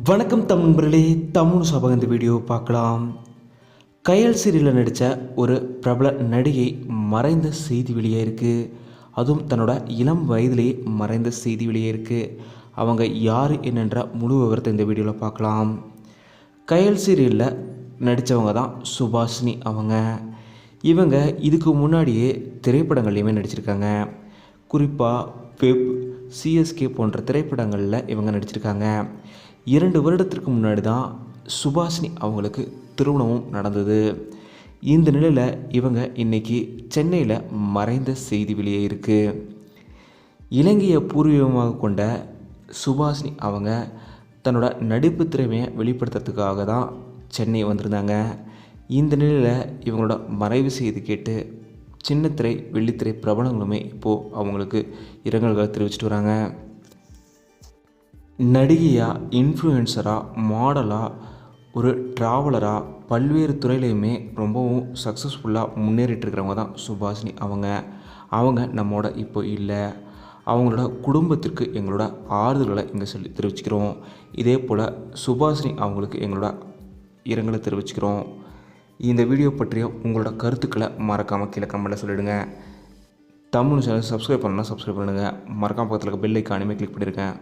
வணக்கம் தமிழர்களே, தமிழ் சபகம் இந்த வீடியோ பார்க்கலாம். கயல் சீரியலில் நடித்த ஒரு பிரபல நடிகை மறைந்த செய்தி வெளியே இருக்குது. அதுவும் தன்னோட இளம் வயதிலேயே மறைந்த செய்தி வெளியே இருக்குது. அவங்க யார் என்னென்ற முழு விவரத்தை இந்த வீடியோவில் பார்க்கலாம். கயல் சீரியலில் நடித்தவங்க தான் சுபாஷினி. இவங்க இதுக்கு முன்னாடியே திரைப்படங்கள்லையுமே நடிச்சிருக்காங்க. குறிப்பாக வெப், சிஎஸ்கே போன்ற திரைப்படங்களில் இவங்க நடிச்சிருக்காங்க. 2 வருடத்திற்கு முன்னாடி தான் சுபாஷினி அவங்களுக்கு திருமணமும் நடந்தது. இந்த நிலையில் இவங்க இன்றைக்கி சென்னையில் மறைந்த செய்தி வெளியே இருக்குது. இலங்கையை பூர்வீகமாக கொண்ட சுபாஷினி அவங்க தன்னோட நடிப்பு திறமையை வெளிப்படுத்துறதுக்காக தான் சென்னை வந்திருந்தாங்க. இந்த நிலையில் இவங்களோட மறைவு செய்தி கேட்டு சின்னத்திரை வெள்ளித்திரை பிரபலங்களுமே இப்போது அவங்களுக்கு இரங்கல்களை தெரிவிச்சிட்டு வராங்க. நடிகையாக, இன்ஃப்ளூயன்சராக, மாடலாக, ஒரு ட்ராவலராக பல்வேறு துறையிலையுமே ரொம்பவும் சக்ஸஸ்ஃபுல்லாக முன்னேறிட்டுருக்கிறவங்க தான் சுபாஷினி அவங்க நம்மோட இப்போ இல்லை. அவங்களோட குடும்பத்திற்கு எங்களோட ஆறுதல்களை இங்கே தெரிவிச்சுக்கிறோம். இதே போல் சுபாஷினி அவங்களுக்கு எங்களோட இரங்கலை தெரிவிச்சுக்கிறோம். இந்த வீடியோ பற்றிய உங்களோட கருத்துக்களை மறக்காமல் கீழே கமெண்ட்டில் சொல்லிவிடுங்க. தமிழ் சேனல் சப்ஸ்கிரைப் பண்ணலாம், சப்ஸ்கிரைப் பண்ணுங்கள். மறக்காம பக்கத்தில் இருக்க பெல் ஐக்கானுமே கிளிக் பண்ணியிருக்கேன்.